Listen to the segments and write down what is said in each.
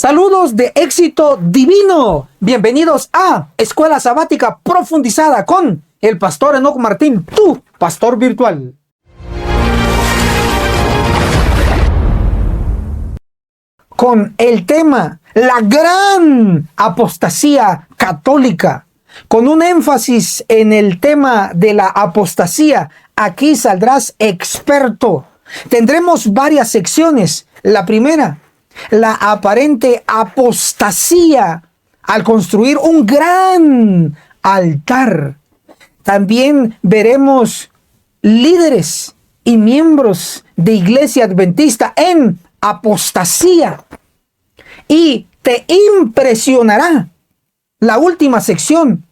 Saludos de éxito divino. Bienvenidos a Escuela Sabática Profundizada con el pastor Enoc Martín, tu pastor virtual. Con el tema la gran apostasía católica, con un énfasis en el tema de la apostasía. Aquí saldrás experto. Tendremos varias secciones. La primera, la aparente apostasía al construir un gran altar. También veremos líderes y miembros de Iglesia Adventista en apostasía. Y te impresionará la última sección,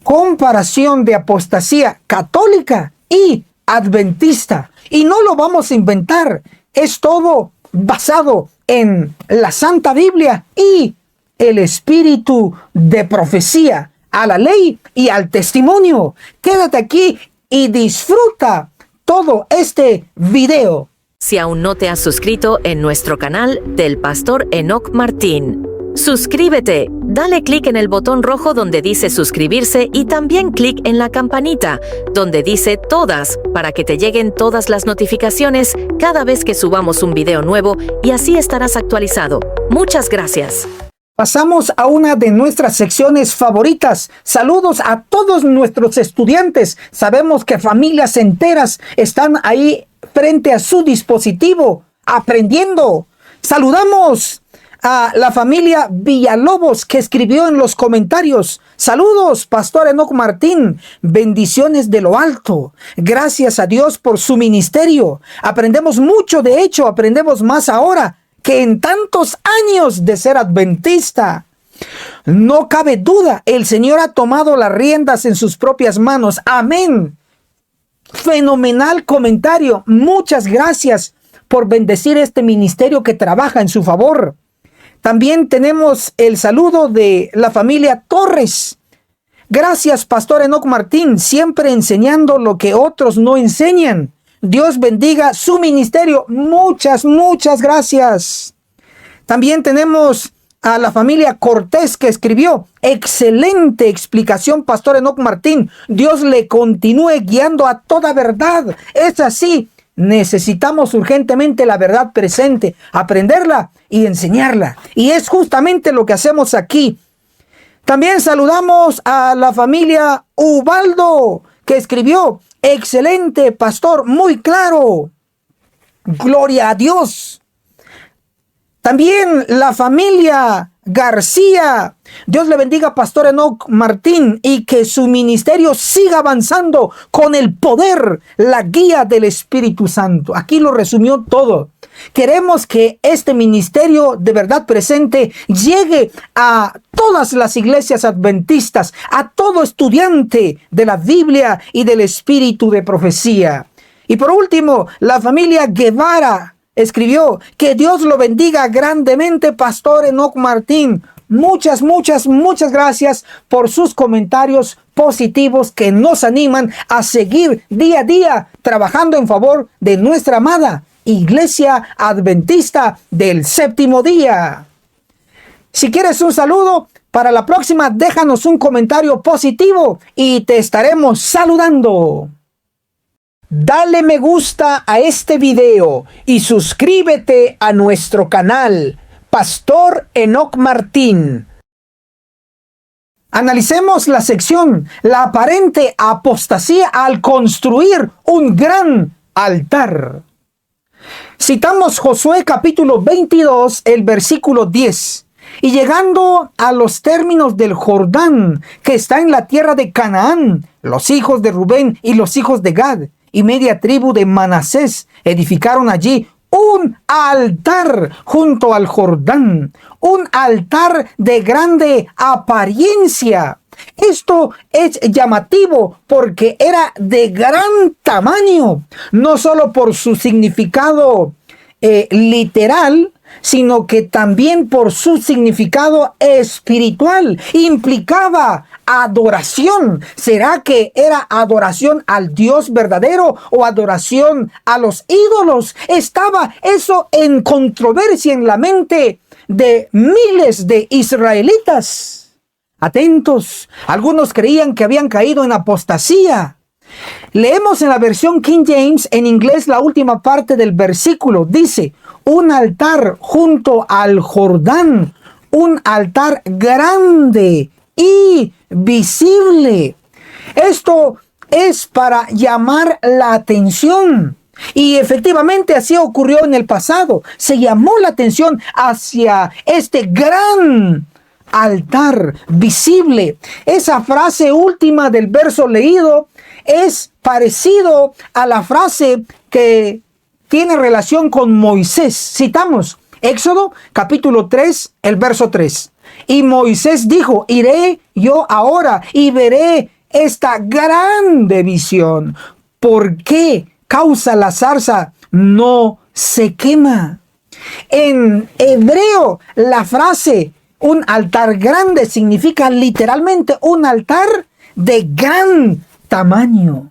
comparación de apostasía católica y adventista. Y no lo vamos a inventar, es todo basado en la Santa Biblia y el espíritu de profecía, a la ley y al testimonio. Quédate aquí y disfruta todo este video. Si aún no te has suscrito en nuestro canal del Pastor Enoc Martín, suscríbete, dale clic en el botón rojo donde dice suscribirse y también clic en la campanita donde dice todas para que te lleguen todas las notificaciones cada vez que subamos un video nuevo y así estarás actualizado. Muchas gracias. Pasamos a una de nuestras secciones favoritas. Saludos a todos nuestros estudiantes. Sabemos que familias enteras están ahí frente a su dispositivo aprendiendo. Saludamos a la familia Villalobos que escribió en los comentarios: saludos, Pastor Enoc Martín, bendiciones de lo alto. Gracias a Dios por su ministerio. Aprendemos mucho, de hecho, aprendemos más ahora que en tantos años de ser adventista. No cabe duda, el Señor ha tomado las riendas en sus propias manos. Amén. Fenomenal comentario. Muchas gracias por bendecir este ministerio que trabaja en su favor. También tenemos el saludo de la familia Torres. Gracias, Pastor Enoc Martín, siempre enseñando lo que otros no enseñan. Dios bendiga su ministerio. Muchas gracias. También tenemos a la familia Cortés que escribió: excelente explicación, Pastor Enoc Martín. Dios le continúe guiando a toda verdad. Es así. Necesitamos urgentemente la verdad presente, aprenderla y enseñarla. Y es justamente lo que hacemos aquí. También saludamos a la familia Ubaldo que escribió: excelente, pastor, muy claro. Gloria a Dios. También la familia García. Dios le bendiga, Pastor Enoc Martín, y que su ministerio siga avanzando con el poder, la guía del Espíritu Santo. Aquí lo resumió todo. Queremos que este ministerio de verdad presente llegue a todas las iglesias adventistas, a todo estudiante de la Biblia y del espíritu de profecía. Y por último, la familia Guevara escribió: que Dios lo bendiga grandemente, Pastor Enoc Martín. Muchas gracias por sus comentarios positivos que nos animan a seguir día a día trabajando en favor de nuestra amada Iglesia Adventista del Séptimo Día. Si quieres un saludo, para la próxima déjanos un comentario positivo y te estaremos saludando. Dale me gusta a este video y suscríbete a nuestro canal, Pastor Enoc Martín. Analicemos la sección, la aparente apostasía al construir un gran altar. Citamos Josué capítulo 22, el versículo 10. Y llegando a los términos del Jordán, que está en la tierra de Canaán, los hijos de Rubén y los hijos de Gad y media tribu de Manasés edificaron allí un altar junto al Jordán, un altar de grande apariencia. Esto es llamativo porque era de gran tamaño, no solo por su significado literal, sino que también por su significado espiritual. Implicaba adoración. ¿Será que era adoración al Dios verdadero o adoración a los ídolos? Estaba eso en controversia en la mente de miles de israelitas. Atentos, algunos creían que habían caído en apostasía. Leemos en la versión King James, en inglés, la última parte del versículo. Dice, un altar junto al Jordán, un altar grande y visible. Esto es para llamar la atención. Y efectivamente así ocurrió en el pasado. Se llamó la atención hacia este gran altar visible. Esa frase última del verso leído es parecido a la frase que tiene relación con Moisés. Citamos Éxodo capítulo 3, el verso 3. Y Moisés dijo, iré yo ahora y veré esta grande visión. ¿Por qué causa la zarza no se quema? En hebreo, la frase un altar grande significa literalmente un altar de gran tamaño.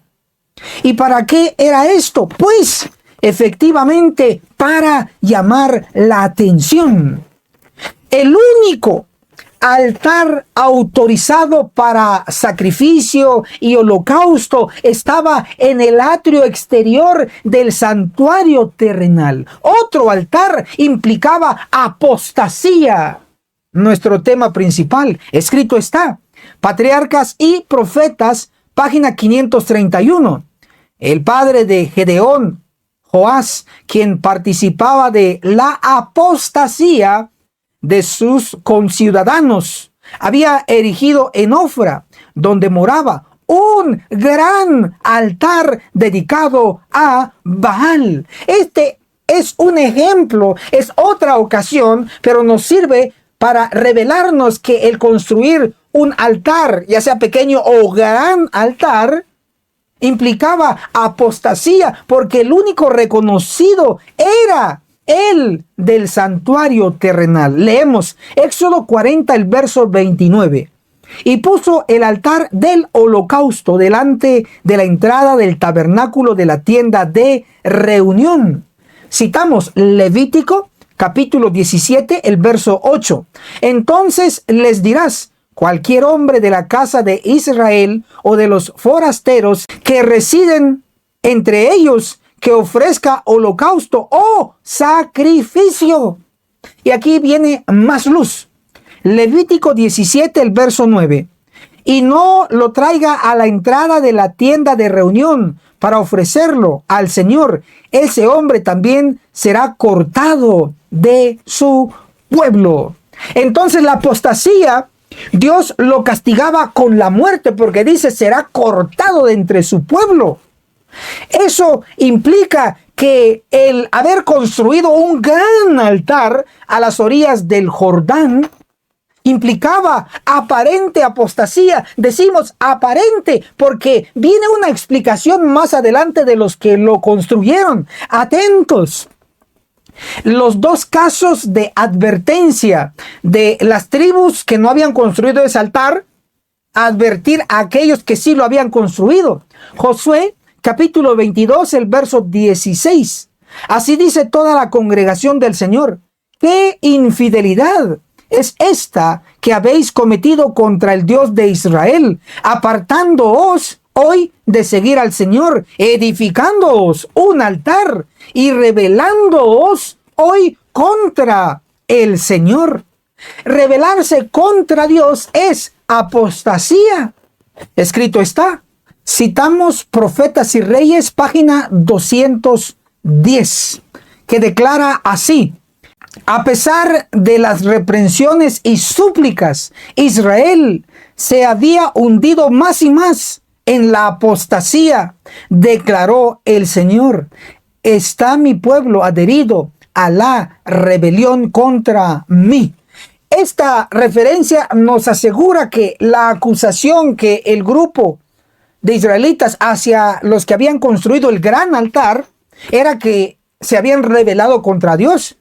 ¿Y para qué era esto? Pues efectivamente para llamar la atención. El único altar autorizado para sacrificio y holocausto estaba en el atrio exterior del santuario terrenal. Otro altar implicaba apostasía. Nuestro tema principal, escrito está, Patriarcas y Profetas, página 531. El padre de Gedeón, Joás, quien participaba de la apostasía de sus conciudadanos, había erigido en Ofra, donde moraba, un gran altar dedicado a Baal. Este es un ejemplo, es otra ocasión, pero nos sirve para revelarnos que el construir un altar, ya sea pequeño o gran altar, implicaba apostasía, porque el único reconocido era el del santuario terrenal. Leemos Éxodo 40, el verso 29. Y puso el altar del holocausto delante de la entrada del tabernáculo de la tienda de reunión. Citamos Levítico capítulo 17, el verso 8. Entonces les dirás, cualquier hombre de la casa de Israel o de los forasteros que residen entre ellos, que ofrezca holocausto o sacrificio. Y aquí viene más luz. Levítico 17, el verso 9. Y no lo traiga a la entrada de la tienda de reunión para ofrecerlo al Señor. Ese hombre también será cortado de su pueblo. Entonces la apostasía, Dios lo castigaba con la muerte, porque dice, será cortado de entre su pueblo. Eso implica que el haber construido un gran altar a las orillas del Jordán implicaba aparente apostasía. Decimos aparente porque viene una explicación más adelante de los que lo construyeron. Atentos. Los dos casos de advertencia de las tribus que no habían construido ese altar, advertir a aquellos que sí lo habían construido. Josué capítulo 22, el verso 16. Así dice toda la congregación del Señor: ¡qué infidelidad es esta que habéis cometido contra el Dios de Israel, apartándoos hoy de seguir al Señor, edificándoos un altar y rebelándoos hoy contra el Señor! Rebelarse contra Dios es apostasía. Escrito está. Citamos Profetas y Reyes, página 210, que declara así: a pesar de las reprensiones y súplicas, Israel se había hundido más y más en la apostasía. Declaró el Señor: está mi pueblo adherido a la rebelión contra mí. Esta referencia nos asegura que la acusación que el grupo de israelitas hacia los que habían construido el gran altar era que se habían rebelado contra Dios.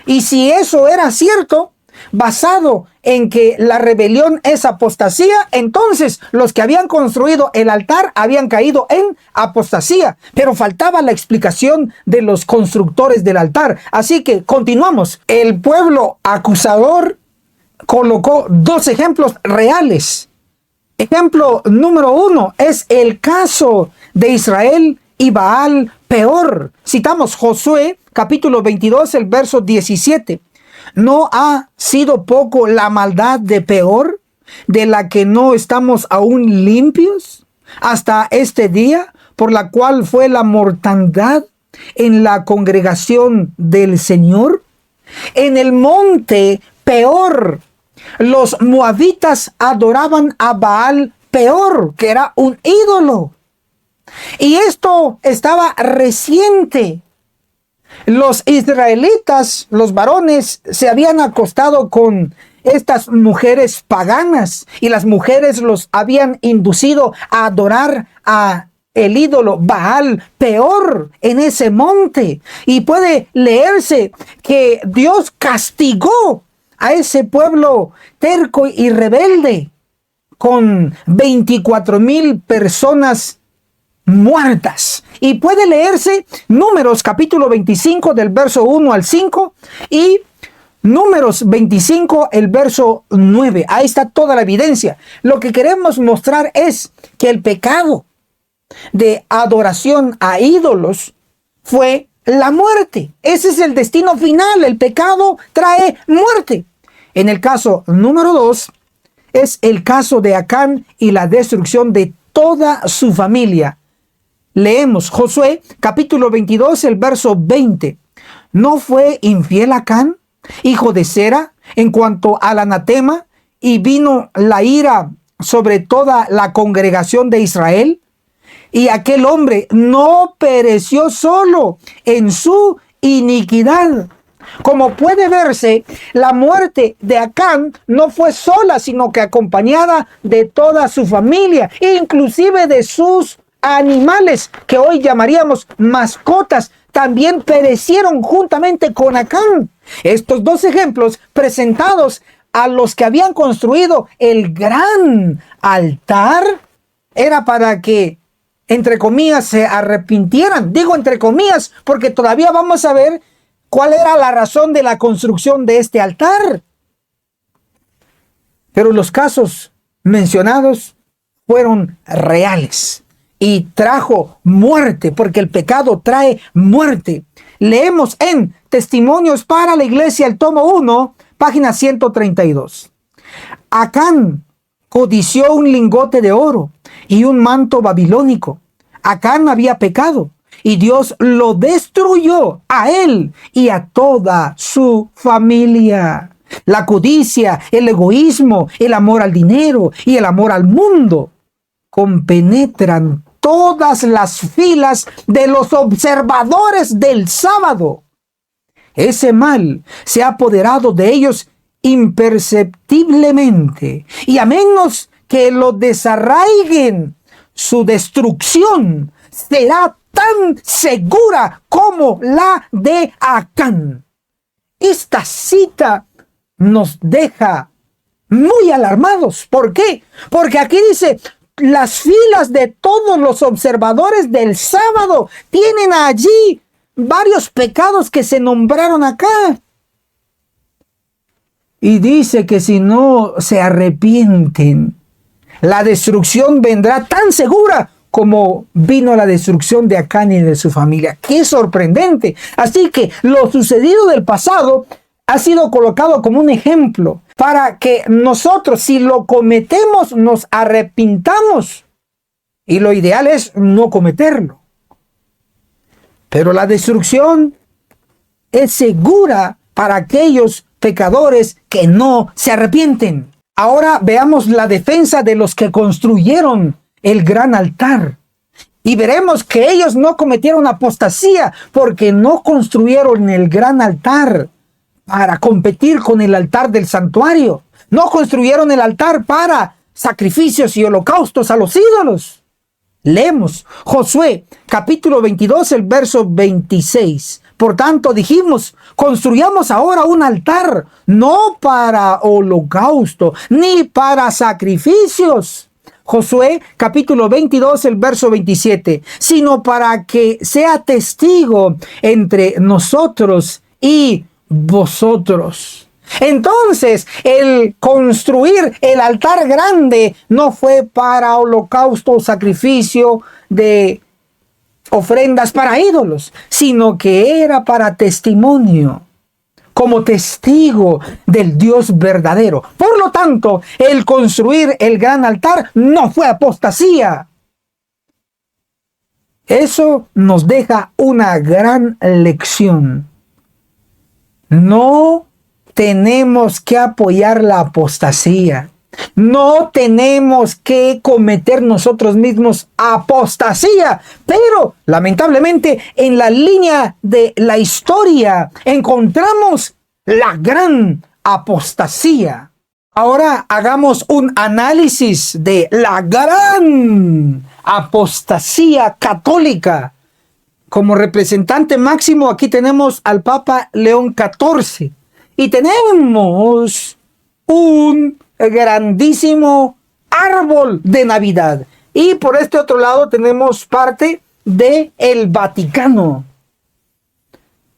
Y si eso era cierto, basado en que la rebelión es apostasía, entonces los que habían construido el altar habían caído en apostasía, pero faltaba la explicación de los constructores del altar. Así que continuamos. El pueblo acusador colocó dos ejemplos reales. Ejemplo número 1 es el caso de Israel y Baal Peor. Citamos Josué capítulo 22, el verso 17. ¿No ha sido poco la maldad de Peor, de la que no estamos aún limpios hasta este día, por la cual fue la mortandad en la congregación del Señor? En el monte Peor, los moabitas adoraban a Baal Peor, que era un ídolo. Y esto estaba reciente. Los israelitas, los varones, se habían acostado con estas mujeres paganas y las mujeres los habían inducido a adorar a el ídolo Baal Peor en ese monte. Y puede leerse que Dios castigó a ese pueblo terco y rebelde con 24,000 personas muertas. Y puede leerse Números capítulo 25 del verso 1 al 5 y Números 25 el verso 9. Ahí está toda la evidencia. Lo que queremos mostrar es que el pecado de adoración a ídolos fue la muerte. Ese es el destino final. El pecado trae muerte. En el caso número 2 es el caso de Acán y la destrucción de toda su familia. Leemos Josué capítulo 22, el verso 20. ¿No fue infiel Acán, hijo de Zera, en cuanto al anatema, y vino la ira sobre toda la congregación de Israel? Y aquel hombre no pereció solo en su iniquidad. Como puede verse, la muerte de Acán no fue sola, sino que acompañada de toda su familia, inclusive de sus animales, que hoy llamaríamos mascotas, también perecieron juntamente con Acán. Estos dos ejemplos presentados a los que habían construido el gran altar era para que, entre comillas, se arrepintieran. Digo entre comillas porque todavía vamos a ver cuál era la razón de la construcción de este altar. Pero los casos mencionados fueron reales y trajo muerte, porque el pecado trae muerte. Leemos en Testimonios para la Iglesia, el tomo 1, página 132. Acán codició un lingote de oro y un manto babilónico. Acán había pecado y Dios lo destruyó a él y a toda su familia. La codicia, el egoísmo, el amor al dinero y el amor al mundo compenetran todas las filas de los observadores del sábado. Ese mal se ha apoderado de ellos imperceptiblemente, y a menos que lo desarraiguen, su destrucción será tan segura como la de Acán. Esta cita nos deja muy alarmados. ¿Por qué? Porque aquí dice: las filas de todos los observadores del sábado tienen allí varios pecados que se nombraron acá. Y dice que si no se arrepienten, la destrucción vendrá tan segura como vino la destrucción de Acán y de su familia. ¡Qué sorprendente! Así que lo sucedido del pasado ha sido colocado como un ejemplo para que nosotros, si lo cometemos, nos arrepintamos. Y lo ideal es no cometerlo. Pero la destrucción es segura para aquellos pecadores que no se arrepienten. Ahora veamos la defensa de los que construyeron el gran altar. Y veremos que ellos no cometieron apostasía porque no construyeron el gran altar para competir con el altar del santuario. No construyeron el altar para sacrificios y holocaustos a los ídolos. Leemos Josué capítulo 22, el verso 26. Por tanto, dijimos, construyamos ahora un altar, no para holocausto, ni para sacrificios. Josué capítulo 22, el verso 27, sino para que sea testigo entre nosotros y vosotros. Entonces, el construir el altar grande no fue para holocausto o sacrificio de ofrendas para ídolos, sino que era para testimonio, como testigo del Dios verdadero. Por lo tanto, el construir el gran altar no fue apostasía. Eso nos deja una gran lección. No tenemos que apoyar la apostasía. No tenemos que cometer nosotros mismos apostasía, pero lamentablemente en la línea de la historia encontramos la gran apostasía. Ahora hagamos un análisis de la gran apostasía católica. Como representante máximo aquí tenemos al Papa León XIV y tenemos un grandísimo árbol de Navidad. Y por este otro lado tenemos parte de el Vaticano.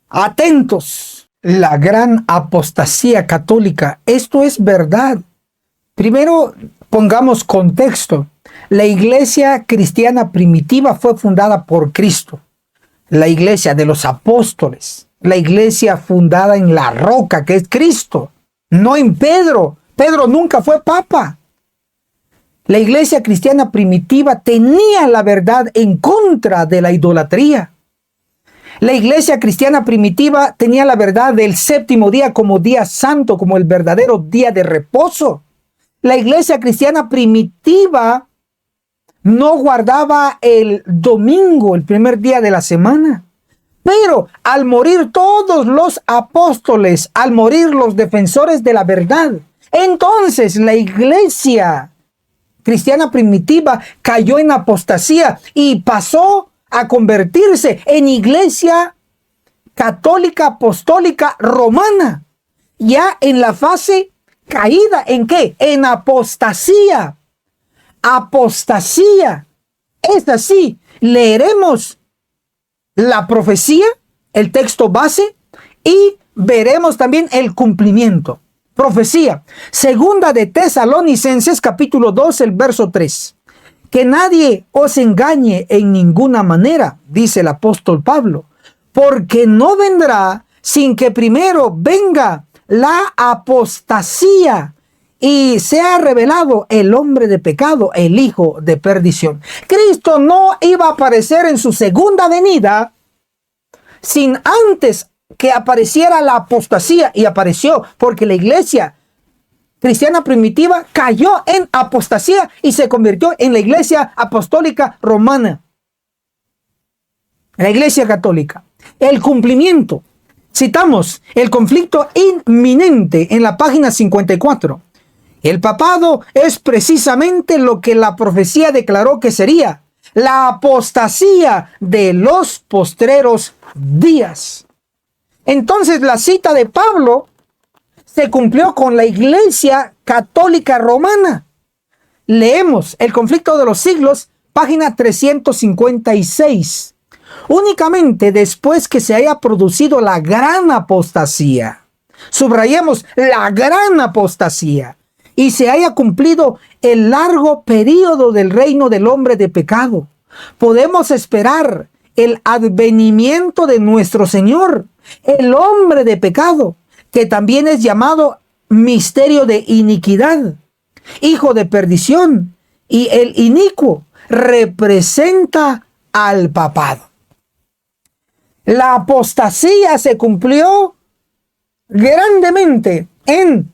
Atentos, la gran apostasía católica. Esto es verdad. Primero, pongamos contexto. La iglesia cristiana primitiva fue fundada por Cristo. La iglesia de los apóstoles. La iglesia fundada en la roca, que es Cristo, no en Pedro. Pedro nunca fue papa. La iglesia cristiana primitiva tenía la verdad en contra de la idolatría. La iglesia cristiana primitiva tenía la verdad del séptimo día como día santo, como el verdadero día de reposo. La iglesia cristiana primitiva no guardaba el domingo, el primer día de la semana. Pero al morir todos los apóstoles, al morir los defensores de la verdad, entonces la iglesia cristiana primitiva cayó en apostasía y pasó a convertirse en iglesia católica apostólica romana. Ya en la fase caída, ¿en qué? En apostasía. Apostasía. Es así. Leeremos la profecía, el texto base, y veremos también el cumplimiento. Profecía, segunda de Tesalonicenses capítulo 2, el verso 3. Que nadie os engañe en ninguna manera, dice el apóstol Pablo, porque no vendrá sin que primero venga la apostasía y sea revelado el hombre de pecado, el hijo de perdición. Cristo no iba a aparecer en su segunda venida sin antes que apareciera la apostasía, y apareció porque la iglesia cristiana primitiva cayó en apostasía y se convirtió en la iglesia apostólica romana, la iglesia católica. El cumplimiento, citamos el conflicto inminente en la página 54. El papado es precisamente lo que la profecía declaró que sería la apostasía de los postreros días. Entonces la cita de Pablo se cumplió con la iglesia católica romana. Leemos el conflicto de los siglos, página 356. Únicamente después que se haya producido la gran apostasía, subrayemos la gran apostasía, y se haya cumplido el largo período del reino del hombre de pecado, podemos esperar el advenimiento de nuestro Señor, el hombre de pecado, que también es llamado misterio de iniquidad, hijo de perdición, y el inicuo representa al papado. La apostasía se cumplió grandemente en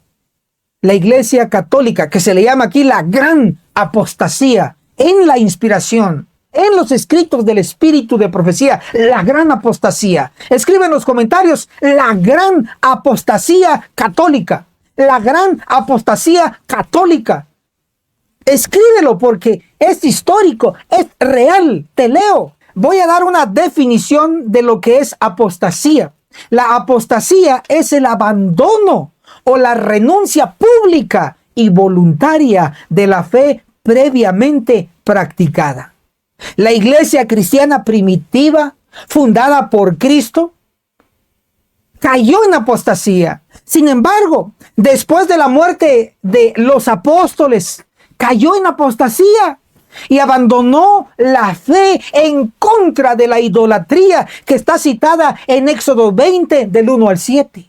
la iglesia católica, que se le llama aquí la gran apostasía, en la inspiración, en los escritos del espíritu de profecía, la gran apostasía. Escribe en los comentarios, la gran apostasía católica, la gran apostasía católica. Escríbelo porque es histórico, es real. Te leo. voy a dar una definición de lo que es apostasía. La apostasía es el abandono o la renuncia pública y voluntaria de la fe previamente practicada. La iglesia cristiana primitiva, fundada por Cristo, cayó en apostasía. Sin embargo, después de la muerte de los apóstoles, cayó en apostasía y abandonó la fe en contra de la idolatría que está citada en Éxodo 20 del 1 al 7.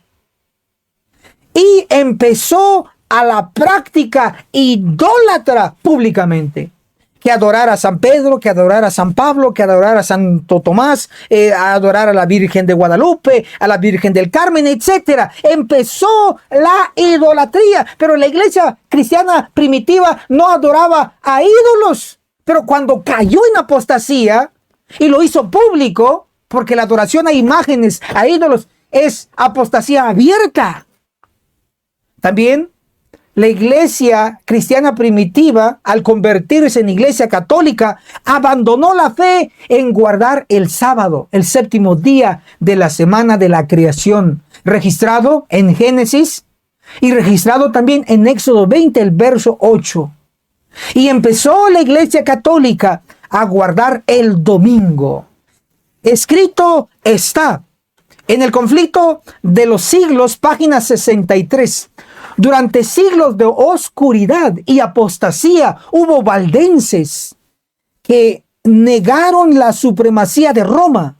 Y empezó a la práctica idólatra públicamente. Que adorar a San Pedro, que adorar a San Pablo, que adorar a Santo Tomás, a adorar a la Virgen de Guadalupe, a la Virgen del Carmen, etc. Empezó la idolatría, pero la iglesia cristiana primitiva no adoraba a ídolos. Pero cuando cayó en apostasía y lo hizo público, porque la adoración a imágenes, a ídolos, es apostasía abierta. También la iglesia cristiana primitiva, al convertirse en iglesia católica, abandonó la fe en guardar el sábado, el séptimo día de la semana de la creación, registrado en Génesis y registrado también en Éxodo 20, el verso 8. Y empezó la iglesia católica a guardar el domingo. Escrito está en el conflicto de los siglos, página 63. Durante siglos de oscuridad y apostasía hubo valdenses que negaron la supremacía de Roma,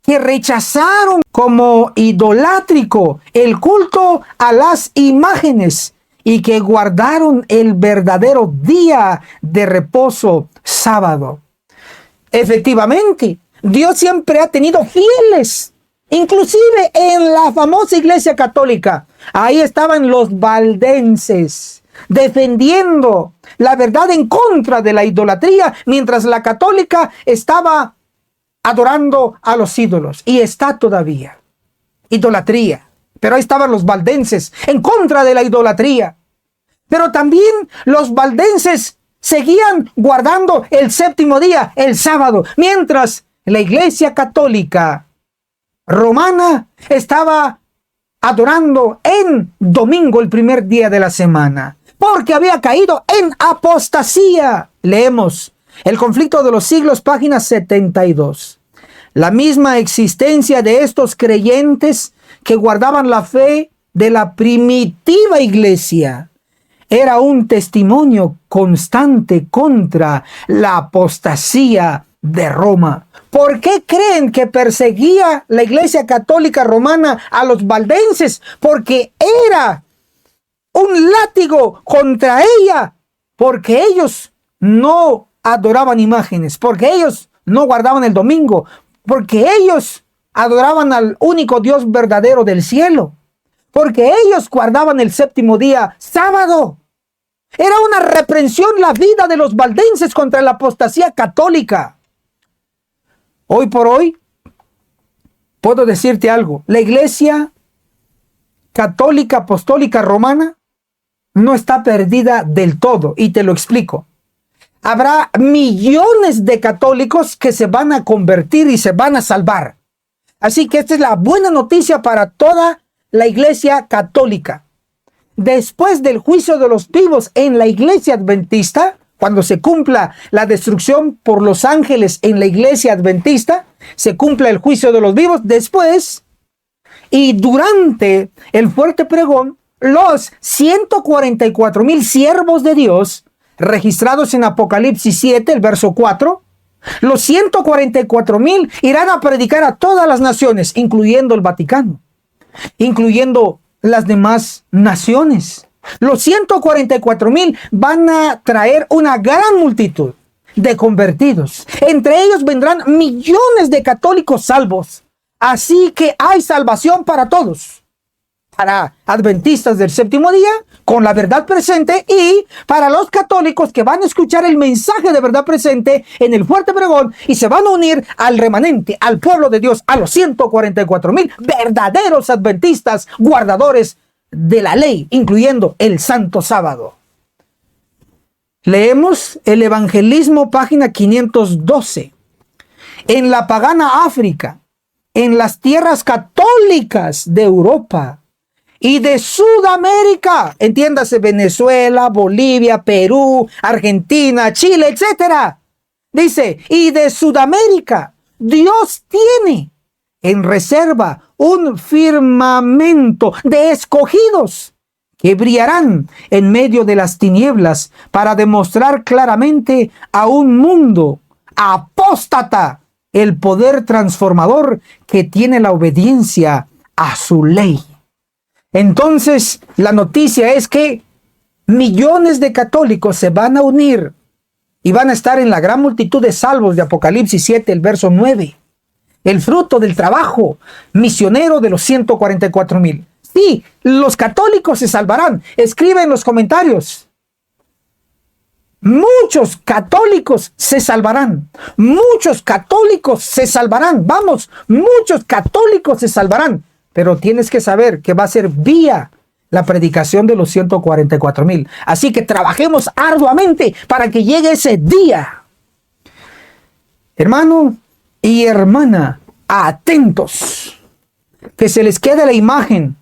que rechazaron como idolátrico el culto a las imágenes y que guardaron el verdadero día de reposo, sábado. Efectivamente, Dios siempre ha tenido fieles. Inclusive en la famosa iglesia católica, ahí estaban los valdenses defendiendo la verdad en contra de la idolatría, mientras la católica estaba adorando a los ídolos, y está todavía idolatría. Pero ahí estaban los valdenses en contra de la idolatría. Pero también los valdenses seguían guardando el séptimo día, el sábado, mientras la iglesia católica romana estaba adorando en domingo, el primer día de la semana, porque había caído en apostasía. Leemos el conflicto de los siglos, página 72. La misma existencia de estos creyentes que guardaban la fe de la primitiva iglesia era un testimonio constante contra la apostasía de Roma. ¿Por qué creen que perseguía la iglesia católica romana a los valdenses? Porque era un látigo contra ella, porque ellos no adoraban imágenes, porque ellos no guardaban el domingo, porque ellos adoraban al único Dios verdadero del cielo, porque ellos guardaban el séptimo día, sábado. Era una reprensión la vida de los valdenses contra la apostasía católica. Hoy por hoy, puedo decirte algo. La iglesia católica apostólica romana no está perdida del todo, y te lo explico. Habrá millones de católicos que se van a convertir y se van a salvar. Así que esta es la buena noticia para toda la iglesia católica. Después del juicio de los vivos en la iglesia adventista, cuando se cumpla la destrucción por los ángeles en la iglesia adventista, se cumpla el juicio de los vivos. Después y durante el fuerte pregón, los 144,000 siervos de Dios, registrados en Apocalipsis 7, el verso 4, los 144,000 irán a predicar a todas las naciones, incluyendo el Vaticano, incluyendo las demás naciones. Los 144,000 van a traer una gran multitud de convertidos. Entre ellos vendrán millones de católicos salvos. Así que hay salvación para todos. Para adventistas del séptimo día, con la verdad presente, y para los católicos que van a escuchar el mensaje de verdad presente en el fuerte pregón y se van a unir al remanente, al pueblo de Dios, a los 144,000 verdaderos adventistas, guardadores de la ley, incluyendo el Santo Sábado. Leemos el Evangelismo, página 512. en la pagana África, en las tierras católicas de Europa y de Sudamérica, entiéndase Venezuela, Bolivia, Perú, Argentina, Chile, etc. Dice, y de Sudamérica, Dios tiene en reserva un firmamento de escogidos que brillarán en medio de las tinieblas para demostrar claramente a un mundo apóstata el poder transformador que tiene la obediencia a su ley. Entonces, la noticia es que millones de católicos se van a unir y van a estar en la gran multitud de salvos de Apocalipsis 7, el verso 9. El fruto del trabajo misionero de los 144,000. Sí, los católicos se salvarán. Escribe en los comentarios. Muchos católicos se salvarán. Muchos católicos se salvarán. Vamos, muchos católicos se salvarán. Pero tienes que saber que va a ser vía la predicación de los 144,000. Así que trabajemos arduamente para que llegue ese día. Hermano y hermana, atentos. Que se les quede la imagen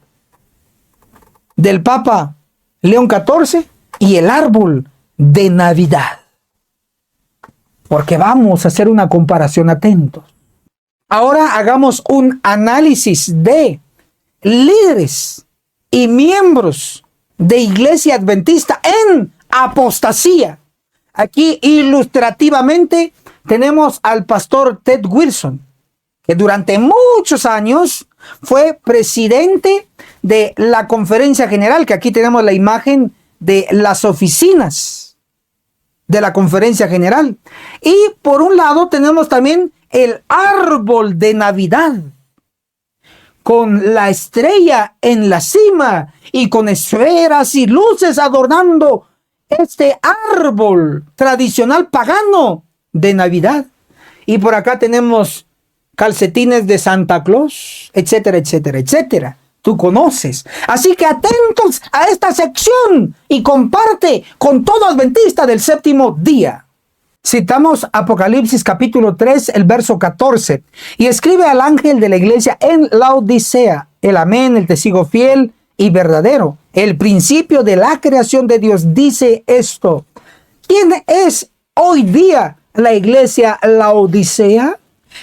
del Papa León XIV y el árbol de Navidad. Porque vamos a hacer una comparación, atentos. Ahora hagamos un análisis de líderes y miembros de Iglesia Adventista en apostasía. Aquí ilustrativamente tenemos al pastor Ted Wilson, que durante muchos años fue presidente de la Conferencia General, que aquí tenemos la imagen de las oficinas de la Conferencia General. Y por un lado tenemos también el árbol de Navidad, con la estrella en la cima y con esferas y luces adornando este árbol tradicional pagano de Navidad. Y por acá tenemos calcetines de Santa Claus, etcétera, etcétera, etcétera. Tú conoces. Así que atentos a esta sección y comparte con todo adventista del séptimo día. Citamos Apocalipsis capítulo 3, el verso 14. Y escribe al ángel de la iglesia en Laodicea, el amén, el testigo fiel y verdadero, el principio de la creación de Dios, dice esto. ¿Quién es hoy día la iglesia Laodicea?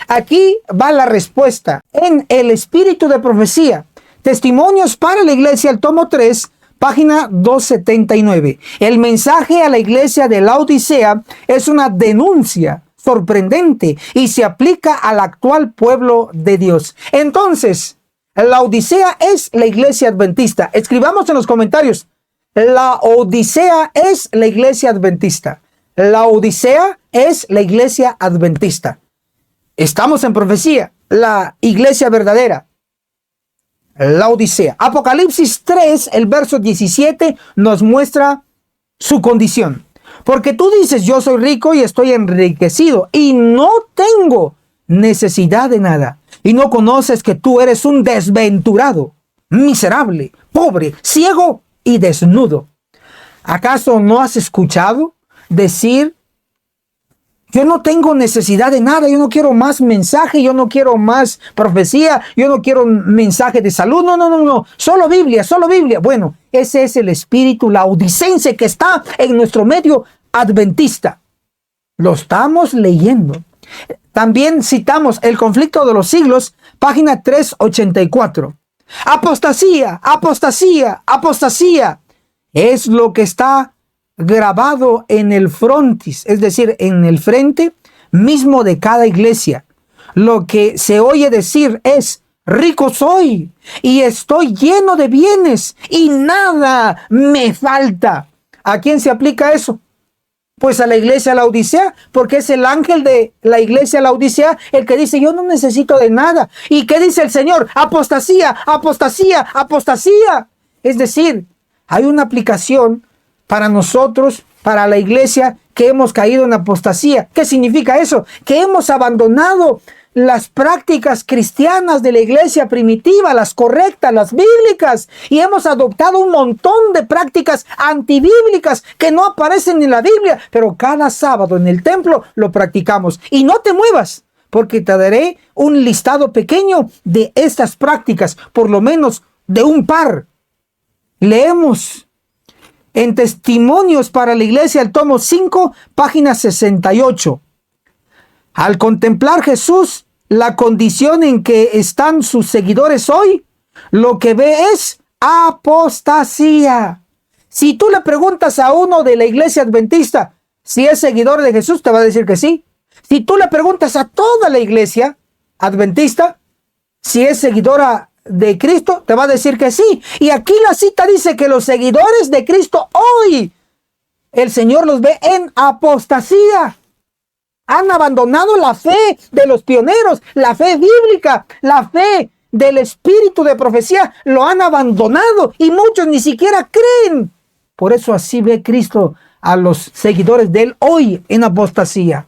Aquí va la respuesta. En el espíritu de profecía, Testimonios para la iglesia, el tomo 3, página 279. El mensaje a la iglesia de Laodicea es una denuncia sorprendente y se aplica al actual pueblo de Dios. Entonces, Laodicea es la iglesia adventista. Escribamos en los comentarios. Laodicea es la iglesia adventista. Laodicea es la iglesia adventista. Estamos en profecía. La iglesia verdadera. Laodicea. Apocalipsis 3, el verso 17, nos muestra su condición. Porque tú dices, yo soy rico y estoy enriquecido y no tengo necesidad de nada. Y no conoces que tú eres un desventurado, miserable, pobre, ciego y desnudo. ¿Acaso no has escuchado decir, yo no tengo necesidad de nada, yo no quiero más mensaje, yo no quiero más profecía, yo no quiero un mensaje de salud, no, solo Biblia, solo Biblia? Bueno, ese es el espíritu laodicense que está en nuestro medio adventista. Lo estamos leyendo. También citamos El conflicto de los siglos, página 384. Apostasía, apostasía, apostasía. Es lo que está grabado en el frontis, es decir, en el frente mismo de cada iglesia. Lo que se oye decir es, rico soy y estoy lleno de bienes y nada me falta. ¿A quién se aplica eso? Pues a la iglesia Laodicea, porque es el ángel de la iglesia Laodicea el que dice, yo no necesito de nada. ¿Y qué dice el Señor? Apostasía, apostasía, apostasía. Es decir, hay una aplicación para nosotros, para la iglesia que hemos caído en apostasía. ¿Qué significa eso? Que hemos abandonado las prácticas cristianas de la iglesia primitiva, las correctas, las bíblicas, y hemos adoptado un montón de prácticas antibíblicas que no aparecen en la Biblia, pero cada sábado en el templo lo practicamos. Y no te muevas, porque te daré un listado pequeño de estas prácticas, por lo menos de un par. Leemos en Testimonios para la Iglesia, el tomo 5, página 68. Al contemplar Jesús la condición en que están sus seguidores hoy, lo que ve es apostasía. Si tú le preguntas a uno de la iglesia adventista si es seguidor de Jesús, te va a decir que sí. Si tú le preguntas a toda la iglesia adventista si es seguidora de Cristo, te va a decir que sí. Y aquí la cita dice que los seguidores de Cristo hoy, el Señor los ve en apostasía. Han abandonado la fe de los pioneros, la fe bíblica, la fe del espíritu de profecía, lo han abandonado y muchos ni siquiera creen. Por eso así ve Cristo a los seguidores de él hoy en apostasía.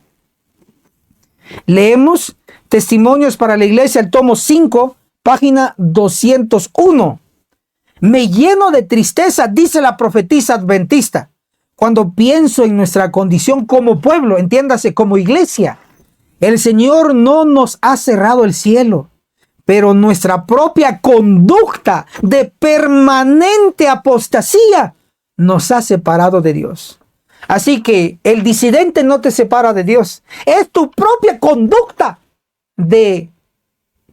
Leemos Testimonios para la Iglesia, el tomo 5, página 201. Me lleno de tristeza, dice la profetisa adventista, cuando pienso en nuestra condición como pueblo, entiéndase, como iglesia. El Señor no nos ha cerrado el cielo, pero nuestra propia conducta de permanente apostasía nos ha separado de Dios. Así que el disidente no te separa de Dios. Es tu propia conducta de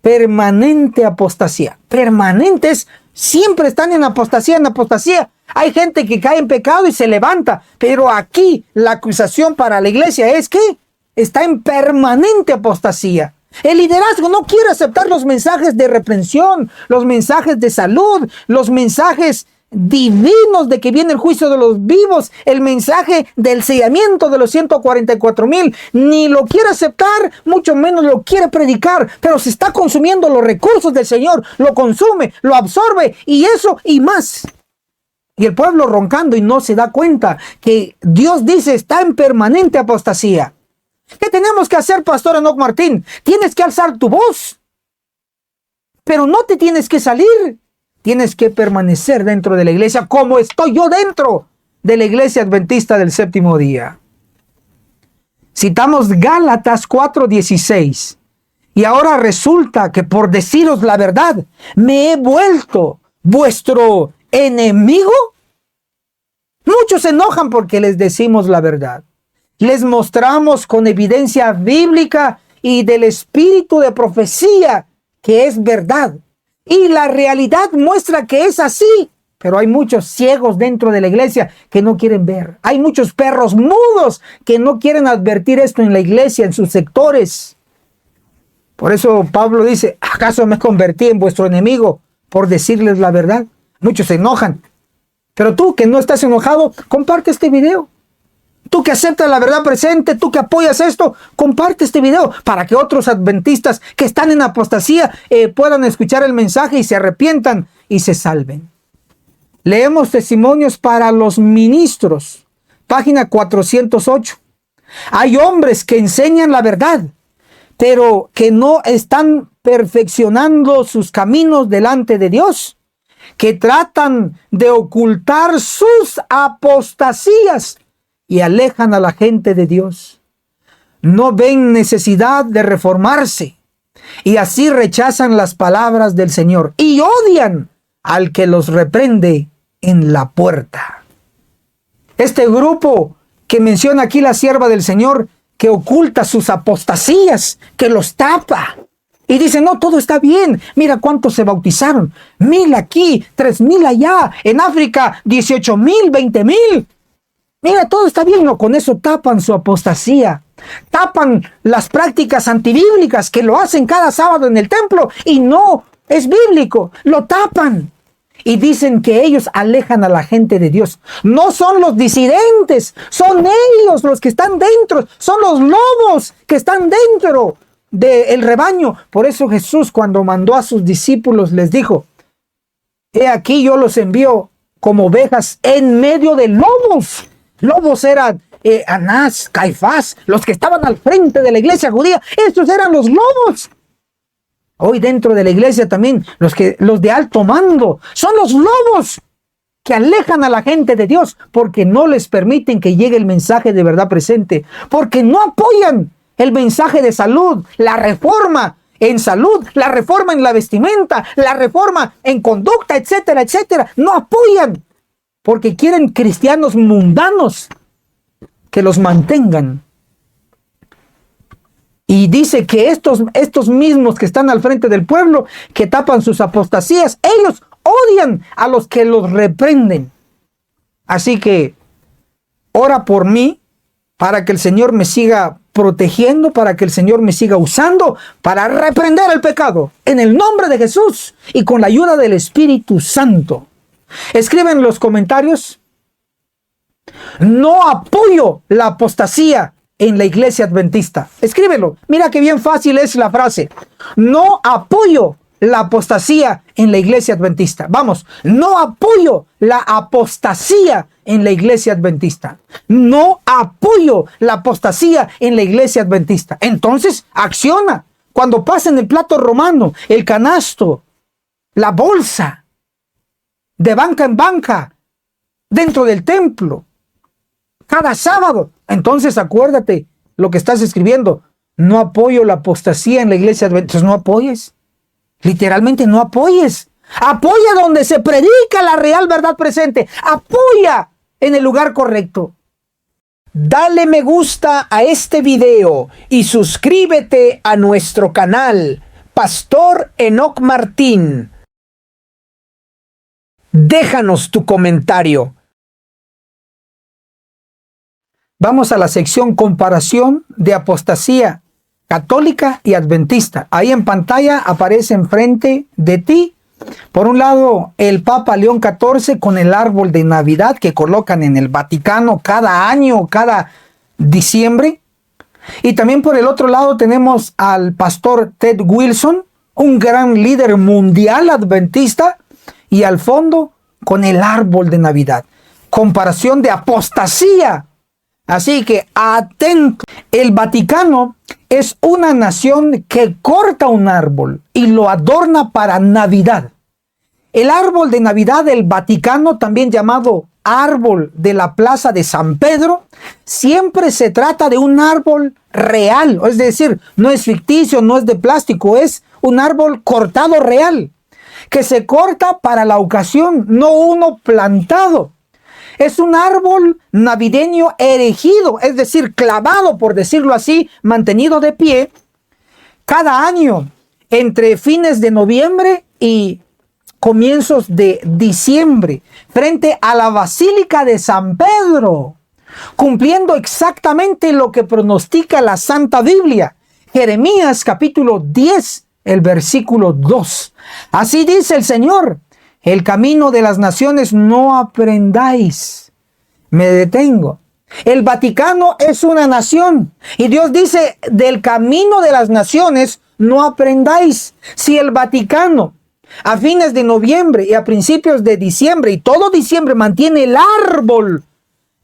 permanente apostasía. Permanentes, siempre están en apostasía, en apostasía. Hay gente que cae en pecado y se levanta, pero aquí la acusación para la iglesia es que está en permanente apostasía. El liderazgo no quiere aceptar los mensajes de reprensión, los mensajes de salud, los mensajes divinos de que viene el juicio de los vivos, el mensaje del sellamiento de los 144,000, ni lo quiere aceptar, mucho menos lo quiere predicar, pero se está consumiendo los recursos del Señor, lo consume, lo absorbe, y eso y más. Y el pueblo roncando y no se da cuenta que Dios dice está en permanente apostasía. ¿Qué tenemos que hacer, Pastor Enoc Martín? Tienes que alzar tu voz, pero no te tienes que salir. Tienes que permanecer dentro de la iglesia como estoy yo dentro de la iglesia adventista del séptimo día. Citamos Gálatas 4:16. Y ahora resulta que por deciros la verdad, me he vuelto vuestro enemigo. Muchos se enojan porque les decimos la verdad. Les mostramos con evidencia bíblica y del espíritu de profecía que es verdad. Y la realidad muestra que es así. Pero hay muchos ciegos dentro de la iglesia que no quieren ver. Hay muchos perros mudos que no quieren advertir esto en la iglesia, en sus sectores. Por eso Pablo dice, ¿acaso me convertí en vuestro enemigo por decirles la verdad? Muchos se enojan. Pero tú que no estás enojado, comparte este video. Tú que aceptas la verdad presente, tú que apoyas esto, comparte este video para que otros adventistas que están en apostasía puedan escuchar el mensaje y se arrepientan y se salven. Leemos Testimonios para los Ministros, página 408. Hay hombres que enseñan la verdad, pero que no están perfeccionando sus caminos delante de Dios, que tratan de ocultar sus apostasías y alejan a la gente de Dios. No ven necesidad de reformarse y así rechazan las palabras del Señor y odian al que los reprende en la puerta. Este grupo que menciona aquí la sierva del Señor, que oculta sus apostasías, que los tapa y dice, no, todo está bien. Mira cuántos se bautizaron. 1,000 aquí, 3,000 allá. En África, 18,000, 20,000. Mira, todo está bien. No, con eso tapan su apostasía. Tapan las prácticas antibíblicas que lo hacen cada sábado en el templo y no es bíblico. Lo tapan. Y dicen que ellos alejan a la gente de Dios. No son los disidentes, son ellos los que están dentro. Son los lobos que están dentro del rebaño. Por eso Jesús, cuando mandó a sus discípulos, les dijo, he aquí yo los envío como ovejas en medio de lobos. Lobos eran Anás, Caifás, los que estaban al frente de la iglesia judía. Estos eran los lobos. Hoy dentro de la iglesia también los de alto mando son los lobos que alejan a la gente de Dios porque no les permiten que llegue el mensaje de verdad presente, porque no apoyan el mensaje de salud, la reforma en salud, la reforma en la vestimenta, la reforma en conducta, etcétera, etcétera. No apoyan porque quieren cristianos mundanos que los mantengan. Y dice que estos mismos que están al frente del pueblo, que tapan sus apostasías, ellos odian a los que los reprenden. Así que ora por mí para que el Señor me siga protegiendo, para que el Señor me siga usando para reprender el pecado en el nombre de Jesús y con la ayuda del Espíritu Santo. Escribe en los comentarios: no apoyo la apostasía en la iglesia adventista. Escríbelo. Mira qué bien fácil es la frase. No apoyo la apostasía en la iglesia adventista. Vamos, no apoyo la apostasía en la iglesia adventista. No apoyo la apostasía en la iglesia adventista. Entonces, acciona. Cuando pasen el plato romano, el canasto, la bolsa, de banca en banca, dentro del templo, cada sábado, entonces acuérdate lo que estás escribiendo. No apoyo la apostasía en la iglesia adventista. Entonces no apoyes. Literalmente no apoyes. Apoya donde se predica la real verdad presente. Apoya en el lugar correcto. Dale me gusta a este video y suscríbete a nuestro canal, Pastor Enoc Martín. Déjanos tu comentario. Vamos a la sección comparación de apostasía católica y adventista. Ahí en pantalla aparece enfrente de ti, por un lado, el Papa León XIV con el árbol de Navidad que colocan en el Vaticano cada año, cada diciembre. Y también por el otro lado tenemos al pastor Ted Wilson, un gran líder mundial adventista, y al fondo con el árbol de Navidad. Comparación de apostasía. Así que atento. El Vaticano es una nación que corta un árbol y lo adorna para Navidad. El árbol de Navidad del Vaticano, también llamado árbol de la Plaza de San Pedro, siempre se trata de un árbol real, es decir, no es ficticio, no es de plástico, es un árbol cortado real, que se corta para la ocasión, no uno plantado. Es un árbol navideño erigido, es decir, clavado, por decirlo así, mantenido de pie, cada año entre fines de noviembre y comienzos de diciembre, frente a la Basílica de San Pedro, cumpliendo exactamente lo que pronostica la Santa Biblia. Jeremías capítulo 10, el versículo 2. Así dice el Señor: el camino de las naciones no aprendáis. Me detengo. El Vaticano es una nación y Dios dice: del camino de las naciones no aprendáis. Si el Vaticano a fines de noviembre y a principios de diciembre y todo diciembre mantiene el árbol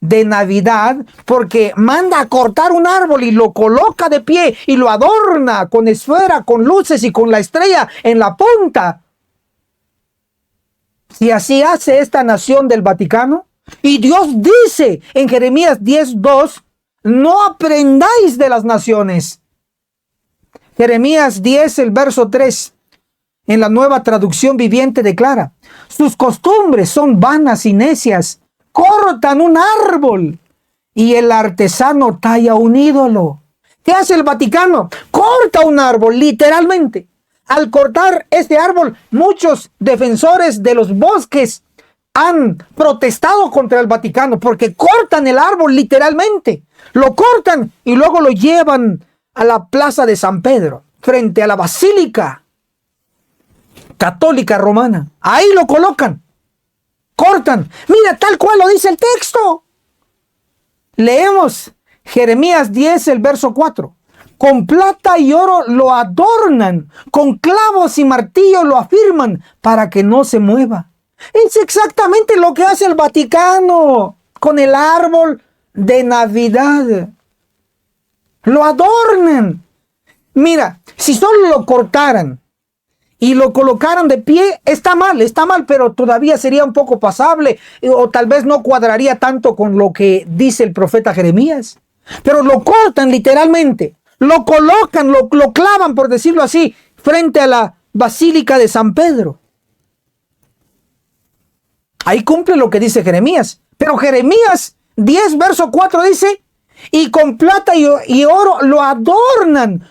de Navidad, porque manda a cortar un árbol y lo coloca de pie y lo adorna con esfera, con luces y con la estrella en la punta. Si así hace esta nación del Vaticano, y Dios dice en Jeremías 10:2, no aprendáis de las naciones. Jeremías 10, el verso 3, en la Nueva Traducción Viviente declara: sus costumbres son vanas y necias, cortan un árbol y el artesano talla un ídolo. ¿Qué hace el Vaticano? Corta un árbol, literalmente. Al cortar este árbol, muchos defensores de los bosques han protestado contra el Vaticano porque cortan el árbol literalmente. Lo cortan y luego lo llevan a la Plaza de San Pedro, frente a la Basílica Católica Romana. Ahí lo colocan. Cortan. Mira, tal cual lo dice el texto. Leemos Jeremías 10, el verso 4. Con plata y oro lo adornan, con clavos y martillo lo afirman para que no se mueva. Es exactamente lo que hace el Vaticano con el árbol de Navidad. Lo adornan. Mira, si solo lo cortaran y lo colocaran de pie, está mal, pero todavía sería un poco pasable, o tal vez no cuadraría tanto con lo que dice el profeta Jeremías. Pero lo cortan literalmente, lo colocan, lo clavan, por decirlo así, frente a la Basílica de San Pedro. Ahí cumple lo que dice Jeremías. Pero Jeremías 10, verso 4 dice, y con plata y oro lo adornan.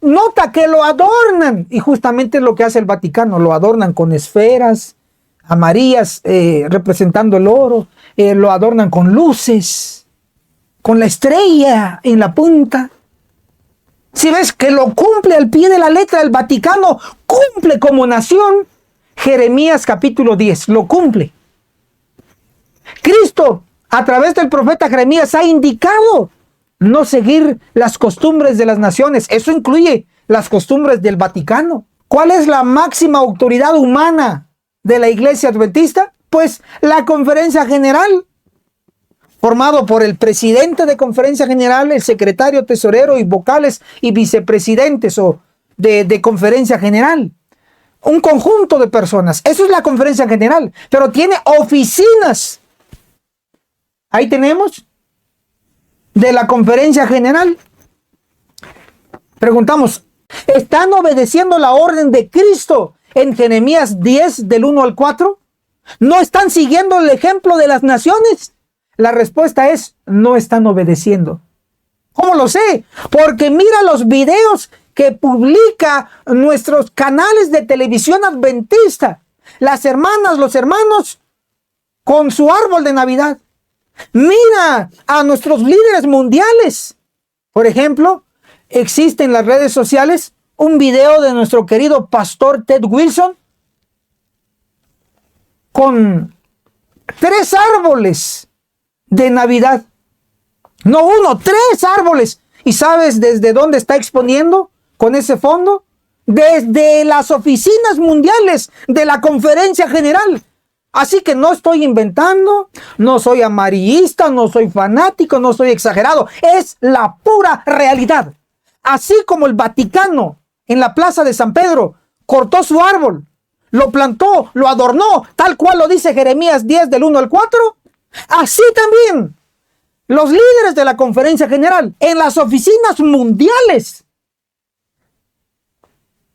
Nota que lo adornan. Y justamente es lo que hace el Vaticano. Lo adornan con esferas amarillas representando el oro. Lo adornan con luces, con la estrella en la punta. Si ves que lo cumple al pie de la letra, el Vaticano cumple como nación. Jeremías capítulo 10 lo cumple. Cristo, a través del profeta Jeremías, ha indicado no seguir las costumbres de las naciones. Eso incluye las costumbres del Vaticano. ¿Cuál es la máxima autoridad humana de la Iglesia Adventista? Pues la Conferencia General, formado por el presidente de Conferencia General, el secretario tesorero y vocales y vicepresidentes de Conferencia General. Un conjunto de personas. Eso es la Conferencia General, pero tiene oficinas. Ahí tenemos de la Conferencia General. Preguntamos, ¿están obedeciendo la orden de Cristo en Jeremías 10 del 1 al 4? ¿No están siguiendo el ejemplo de las naciones? La respuesta es, no están obedeciendo. ¿Cómo lo sé? Porque mira los videos que publica nuestros canales de televisión adventista. Las hermanas, los hermanos, con su árbol de Navidad. Mira a nuestros líderes mundiales. Por ejemplo, existe en las redes sociales un video de nuestro querido pastor Ted Wilson con 3 árboles de Navidad. No uno, 3 árboles. ¿Y sabes desde dónde está exponiendo con ese fondo? Desde las oficinas mundiales de la Conferencia General. Así que no estoy inventando, no soy amarillista, no soy fanático, no soy exagerado. Es la pura realidad. Así como el Vaticano en la plaza de San Pedro cortó su árbol, lo plantó, lo adornó, tal cual lo dice Jeremías 10 del 1 al 4, así también los líderes de la Conferencia General en las oficinas mundiales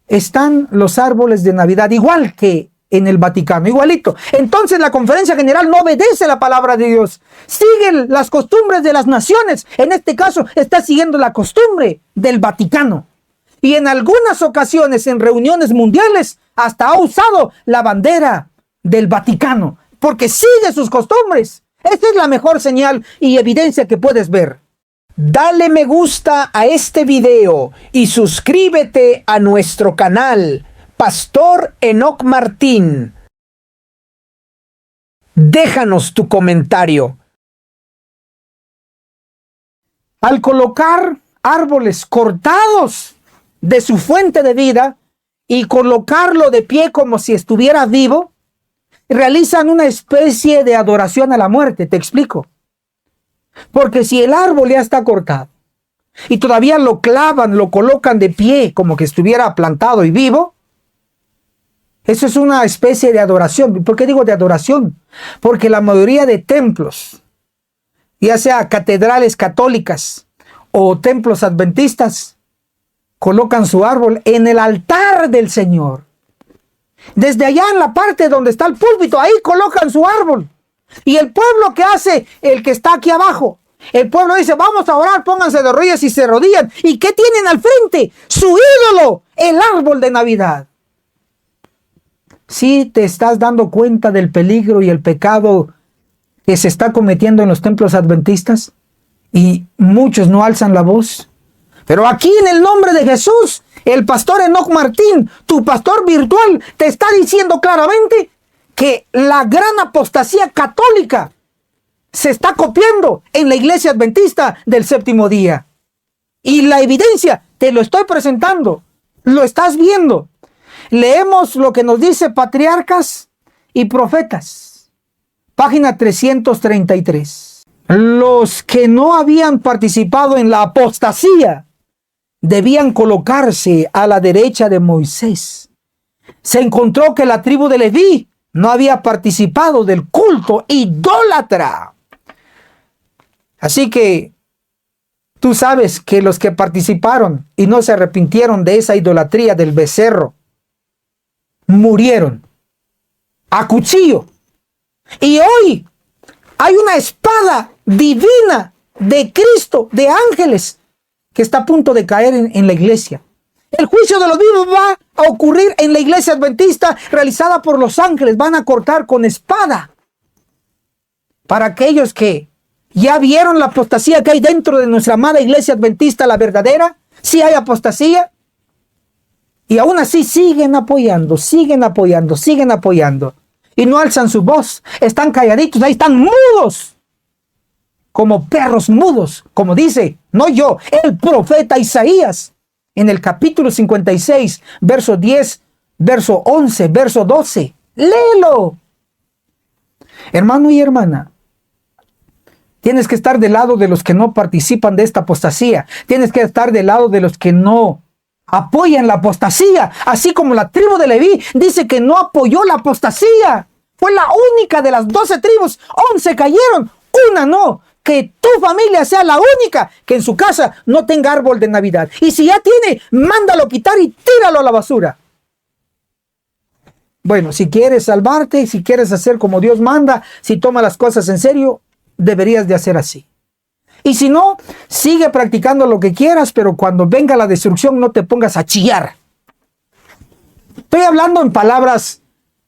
están los árboles de Navidad, igual que en el Vaticano, igualito. Entonces la Conferencia General no obedece la palabra de Dios, sigue las costumbres de las naciones. En este caso está siguiendo la costumbre del Vaticano, y en algunas ocasiones en reuniones mundiales hasta ha usado la bandera del Vaticano, porque sigue sus costumbres. Esta es la mejor señal y evidencia que puedes ver. Dale me gusta a este video y suscríbete a nuestro canal, Pastor Enoc Martín. Déjanos tu comentario. Al colocar árboles cortados de su fuente de vida y colocarlo de pie como si estuviera vivo, realizan una especie de adoración a la muerte. Te explico. Porque si el árbol ya está cortado y todavía lo clavan, lo colocan de pie como que estuviera plantado y vivo, eso es una especie de adoración. ¿Por qué digo de adoración? Porque la mayoría de templos, ya sea catedrales católicas o templos adventistas, colocan su árbol en el altar del Señor. Desde allá en la parte donde está el púlpito, ahí colocan su árbol. Y el pueblo, ¿qué hace? El que está aquí abajo. El pueblo dice, vamos a orar, pónganse de rodillas y se arrodillan. ¿Y qué tienen al frente? Su ídolo, el árbol de Navidad. ¿Sí te estás dando cuenta del peligro y el pecado que se está cometiendo en los templos adventistas? Y muchos no alzan la voz. Pero aquí en el nombre de Jesús, el pastor Enoc Martín, tu pastor virtual, te está diciendo claramente que la gran apostasía católica se está copiando en la iglesia adventista del séptimo día. Y la evidencia te lo estoy presentando. Lo estás viendo. Leemos lo que nos dice Patriarcas y Profetas. Página 333. Los que no habían participado en la apostasía debían colocarse a la derecha de Moisés. Se encontró que la tribu de Leví no había participado del culto idólatra. Así que Tú sabes que los que participaron y no se arrepintieron de esa idolatría del becerro, murieron a cuchillo. Y hoy hay una espada divina de Cristo, de ángeles, que está a punto de caer en la iglesia. El juicio de los vivos va a ocurrir en la iglesia adventista, realizada por los ángeles. Van a cortar con espada. Para aquellos que ya vieron la apostasía que hay dentro de nuestra amada iglesia adventista, la verdadera, sí hay apostasía. Y aún así siguen apoyando. Y no alzan su voz. Están calladitos, ahí están mudos. Como perros mudos, como dice, no yo, el profeta Isaías. En el capítulo 56, verso 10, verso 11, verso 12. Léelo. Hermano y hermana, tienes que estar del lado de los que no participan de esta apostasía. Tienes que estar del lado de los que no apoyan la apostasía. Así como la tribu de Leví dice que no apoyó la apostasía. Fue la única de las 12 tribus. 11 cayeron, una no. Que tu familia sea la única que en su casa no tenga árbol de Navidad. Y si ya tiene, mándalo quitar y tíralo a la basura. Bueno, si quieres salvarte, si quieres hacer como Dios manda, si tomas las cosas en serio, deberías de hacer así. Y si no, sigue practicando lo que quieras, pero cuando venga la destrucción no te pongas a chillar. Estoy hablando en palabras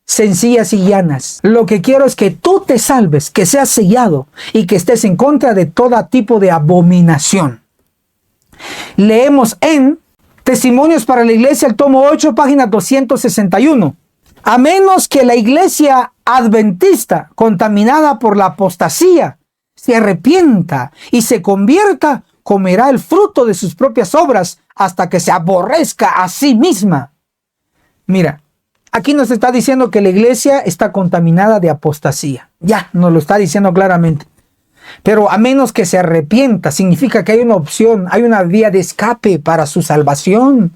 sencillas y llanas. Lo que quiero es que tú te salves, que seas sellado y que estés en contra de todo tipo de abominación. Leemos en Testimonios para la Iglesia, el tomo 8, página 261. A menos que la iglesia adventista, contaminada por la apostasía, se arrepienta y se convierta, comerá el fruto de sus propias obras hasta que se aborrezca a sí misma. Mira, aquí nos está diciendo que la iglesia está contaminada de apostasía. Ya, nos lo está diciendo claramente. Pero a menos que se arrepienta, significa que hay una opción, hay una vía de escape para su salvación.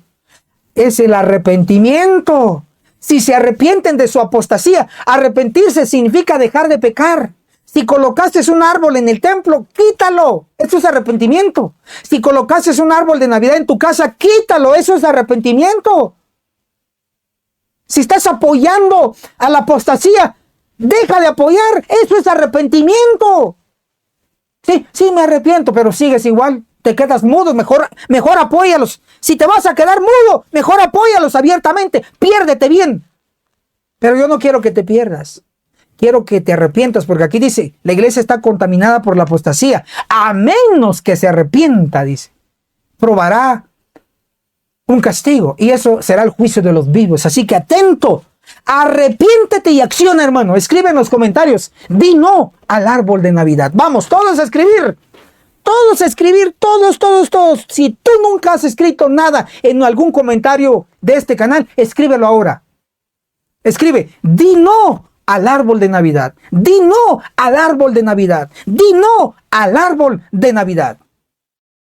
Es el arrepentimiento. Si se arrepienten de su apostasía, arrepentirse significa dejar de pecar. Si colocaste un árbol en el templo, quítalo. Eso es arrepentimiento. Si colocaste un árbol de Navidad en tu casa, quítalo. Eso es arrepentimiento. Si estás apoyando a la apostasía, deja de apoyar. Eso es arrepentimiento. Sí, me arrepiento, pero sigues igual. Te quedas mudo, mejor apóyalos. Si te vas a quedar mudo, mejor apóyalos abiertamente. Piérdete bien. Pero yo no quiero que te pierdas. Quiero que te arrepientas, porque aquí dice, la iglesia está contaminada por la apostasía. A menos que se arrepienta, dice, probará un castigo. Y eso será el juicio de los vivos. Así que atento. Arrepiéntete y acciona, hermano. Escribe en los comentarios. Di no al árbol de Navidad. Vamos, todos a escribir. Todos a escribir, todos. Si tú nunca has escrito nada en algún comentario de este canal, escríbelo ahora. Escribe, di no al árbol de Navidad. Di no al árbol de Navidad. Di no al árbol de Navidad.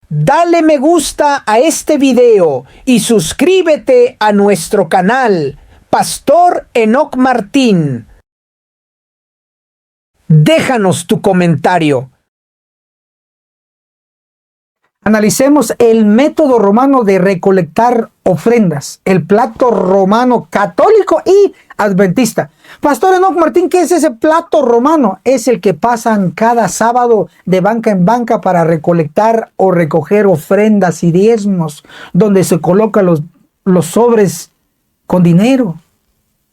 Dale me gusta a este video y suscríbete a nuestro canal, Pastor Enoc Martín. Déjanos tu comentario. Analicemos el método romano de recolectar ofrendas, el plato romano católico y adventista. Pastor Enoc Martín, ¿qué es ese plato romano? Es el que pasan cada sábado de banca en banca para recolectar o recoger ofrendas y diezmos, donde se colocan los sobres con dinero.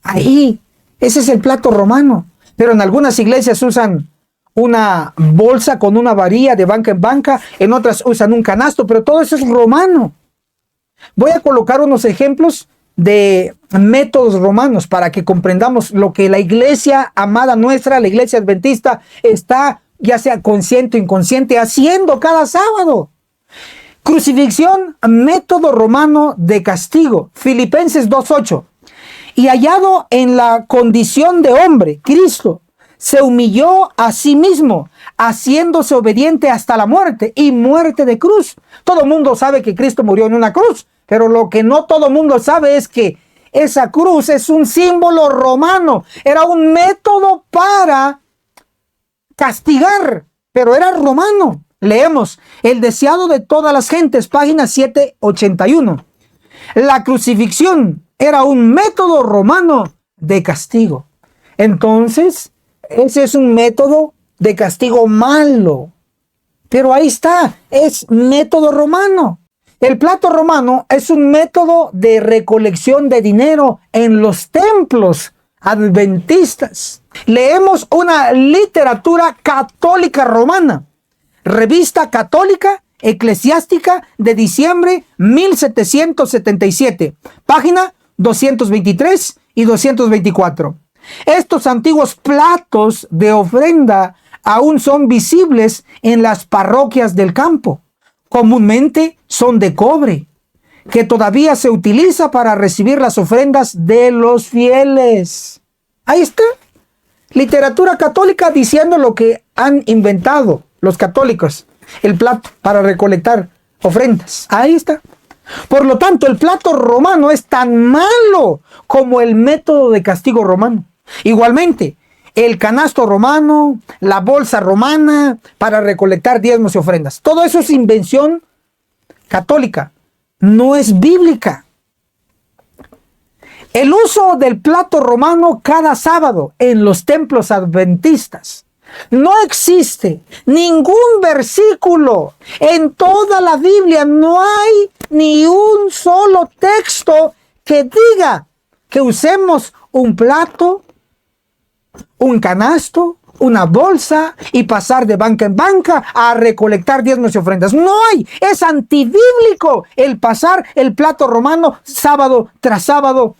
Ahí, ese es el plato romano. Pero en algunas iglesias usan una bolsa con una varilla de banca en banca, en otras usan un canasto, pero todo eso es romano. Voy a colocar unos ejemplos de métodos romanos para que comprendamos lo que la iglesia amada nuestra, la iglesia adventista, está, ya sea consciente o inconsciente, haciendo cada sábado. Crucifixión, método romano de castigo. Filipenses 2:8. Y hallado en la condición de hombre, Cristo se humilló a sí mismo, haciéndose obediente hasta la muerte y muerte de cruz. Todo el mundo sabe que Cristo murió en una cruz, pero lo que no todo el mundo sabe es que esa cruz es un símbolo romano. Era un método para castigar, pero era romano. Leemos, el deseado de todas las gentes, página 781. La crucifixión era un método romano de castigo. Entonces, ese es un método de castigo malo. Pero ahí está, es método romano. El plato romano es un método de recolección de dinero en los templos adventistas. Leemos una literatura católica romana, Revista Católica Eclesiástica de diciembre 1777, página 223 y 224. Estos antiguos platos de ofrenda aún son visibles en las parroquias del campo. Comúnmente son de cobre, que todavía se utiliza para recibir las ofrendas de los fieles. Ahí está. Literatura católica diciendo lo que han inventado los católicos. El plato para recolectar ofrendas. Ahí está. Por lo tanto, el plato romano es tan malo como el método de castigo romano. Igualmente, el canasto romano, la bolsa romana para recolectar diezmos y ofrendas. Todo eso es invención católica, no es bíblica. El uso del plato romano cada sábado en los templos adventistas. No existe ningún versículo en toda la Biblia, no hay ni un solo texto que diga que usemos un plato, un canasto, una bolsa y pasar de banca en banca a recolectar diezmos y ofrendas. No hay, es antibíblico el pasar el plato romano sábado tras sábado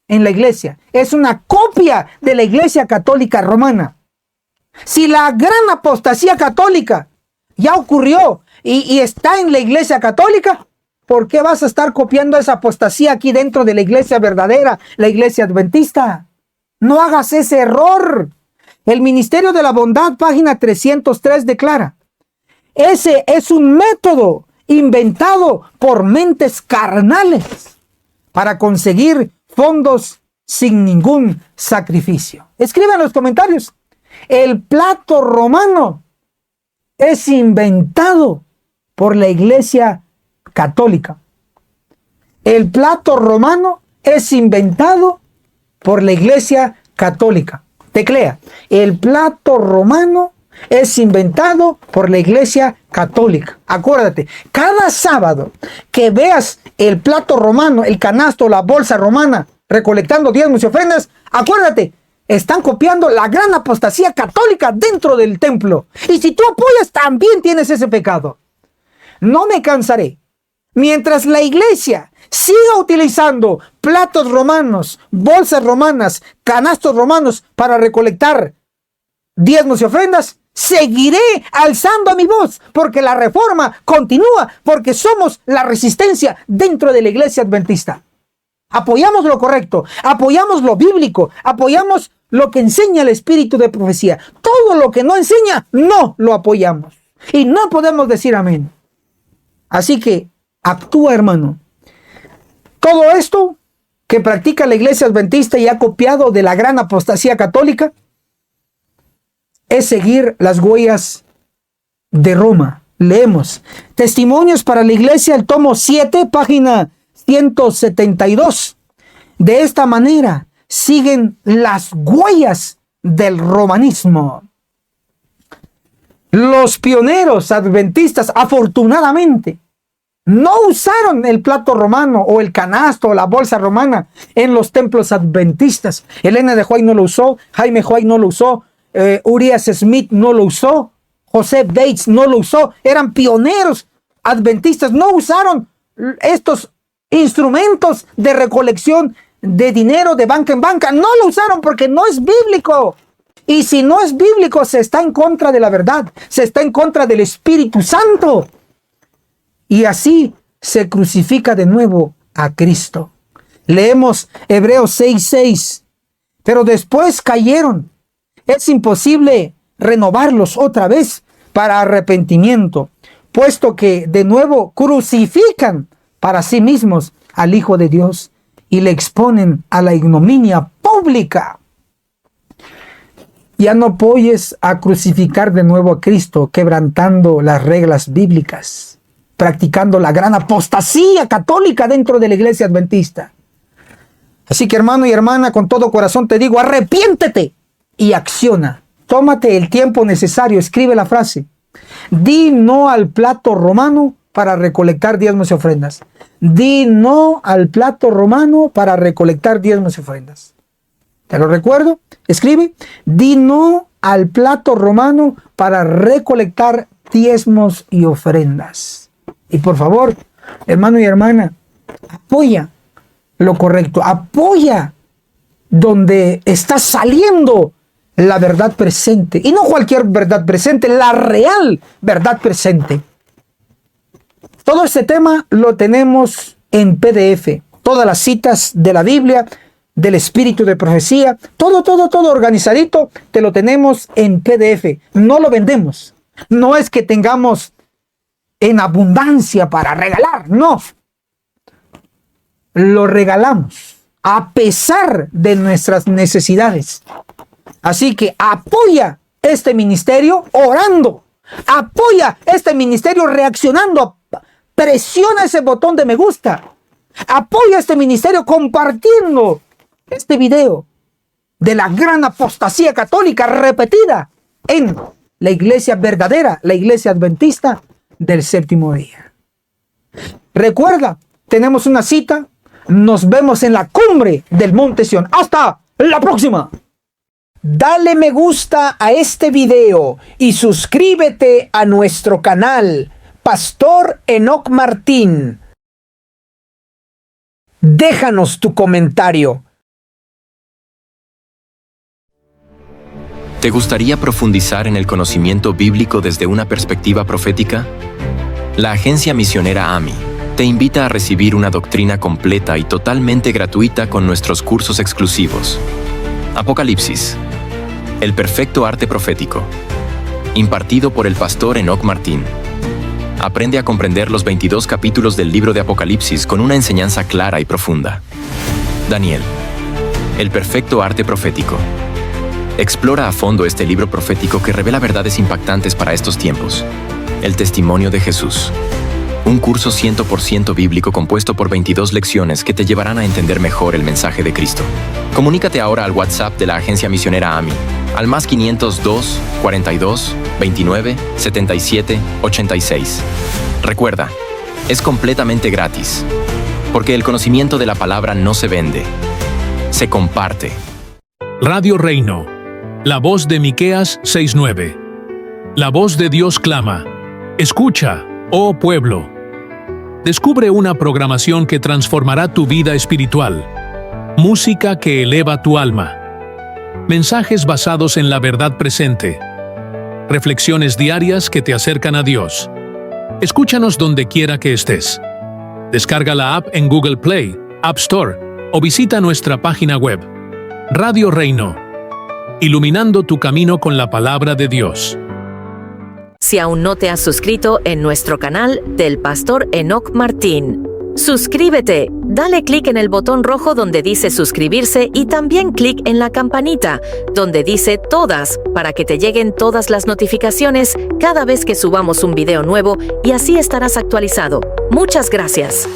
en la iglesia. Es una copia de la iglesia católica romana. Si la gran apostasía católica ya ocurrió y está en la iglesia católica, ¿por qué vas a estar copiando esa apostasía aquí dentro de la iglesia verdadera, la iglesia adventista? No hagas ese error. El Ministerio de la Bondad, página 303, declara: ese es un método inventado por mentes carnales para conseguir fondos sin ningún sacrificio. Escribe en los comentarios: el plato romano es inventado por la iglesia católica. El plato romano es inventado por la iglesia católica. Teclea: el plato romano es inventado por la iglesia católica. Acuérdate, cada sábado que veas el plato romano, el canasto, la bolsa romana, recolectando diezmos y ofrendas, acuérdate, están copiando la gran apostasía católica dentro del templo. Y si tú apoyas, también tienes ese pecado. No me cansaré. Mientras la iglesia siga utilizando platos romanos, bolsas romanas, canastos romanos para recolectar diezmos y ofrendas, seguiré alzando mi voz, porque la reforma continúa, porque somos la resistencia dentro de la iglesia adventista. Apoyamos lo correcto, apoyamos lo bíblico, apoyamos lo que enseña el espíritu de profecía. Todo lo que no enseña, no lo apoyamos. Y no podemos decir amén. Así que actúa, hermano. Todo esto que practica la iglesia adventista y ha copiado de la gran apostasía católica es seguir las huellas de Roma. Leemos Testimonios para la Iglesia, el tomo 7, página 172. De esta manera siguen las huellas del romanismo. Los pioneros adventistas, afortunadamente, no usaron el plato romano o el canasto o la bolsa romana en los templos adventistas. Elena de White no lo usó, Jaime White no lo usó, Urias Smith no lo usó, José Bates no lo usó. Eran pioneros adventistas, no usaron estos instrumentos de recolección de dinero de banca en banca. No lo usaron porque no es bíblico. Y si no es bíblico, se está en contra de la verdad, se está en contra del Espíritu Santo. Y así se crucifica de nuevo a Cristo. Leemos Hebreos 6:6. Pero después cayeron. Es imposible renovarlos otra vez para arrepentimiento, puesto que de nuevo crucifican para sí mismos al Hijo de Dios y le exponen a la ignominia pública. Ya no apoyes a crucificar de nuevo a Cristo, quebrantando las reglas bíblicas, practicando la gran apostasía católica dentro de la iglesia adventista. Así que, hermano y hermana, con todo corazón te digo, arrepiéntete y acciona. Tómate el tiempo necesario, escribe la frase. Di no al plato romano para recolectar diezmos y ofrendas. Di no al plato romano para recolectar diezmos y ofrendas. Te lo recuerdo, escribe. Di no al plato romano para recolectar diezmos y ofrendas. Y por favor, hermano y hermana, apoya lo correcto. Apoya donde está saliendo la verdad presente. Y no cualquier verdad presente, la real verdad presente. Todo este tema lo tenemos en PDF. Todas las citas de la Biblia, del espíritu de profecía, todo organizadito, te lo tenemos en PDF. No lo vendemos. No es que tengamos en abundancia para regalar, no. Lo regalamos a pesar de nuestras necesidades. Así que apoya este ministerio orando. Apoya este ministerio reaccionando. Presiona ese botón de me gusta. Apoya este ministerio compartiendo este video de la gran apostasía católica repetida en la iglesia verdadera, la iglesia adventista del séptimo día. Recuerda, tenemos una cita. Nos vemos en la cumbre del Monte Sión. ¡Hasta la próxima! Dale me gusta a este video y suscríbete a nuestro canal, Pastor Enoc Martín. Déjanos tu comentario. ¿Te gustaría profundizar en el conocimiento bíblico desde una perspectiva profética? La agencia misionera AMI te invita a recibir una doctrina completa y totalmente gratuita con nuestros cursos exclusivos. Apocalipsis, el perfecto arte profético, impartido por el pastor Enoc Martín. Aprende a comprender los 22 capítulos del libro de Apocalipsis con una enseñanza clara y profunda. Daniel, el perfecto arte profético. Explora a fondo este libro profético que revela verdades impactantes para estos tiempos. El testimonio de Jesús. Un curso 100% bíblico compuesto por 22 lecciones que te llevarán a entender mejor el mensaje de Cristo. Comunícate ahora al WhatsApp de la agencia misionera AMI, al más 502 42 29 77 86. Recuerda, es completamente gratis, porque el conocimiento de la palabra no se vende, se comparte. Radio Reino, la voz de Miqueas 6:9. La voz de Dios clama: escucha, oh pueblo. Descubre una programación que transformará tu vida espiritual. Música que eleva tu alma. Mensajes basados en la verdad presente. Reflexiones diarias que te acercan a Dios. Escúchanos donde quiera que estés. Descarga la app en Google Play, App Store o visita nuestra página web. Radio Reino, iluminando tu camino con la palabra de Dios. Si aún no te has suscrito en nuestro canal del Pastor Enoc Martín, suscríbete, dale clic en el botón rojo donde dice suscribirse y también clic en la campanita donde dice todas para que te lleguen todas las notificaciones cada vez que subamos un video nuevo y así estarás actualizado. Muchas gracias.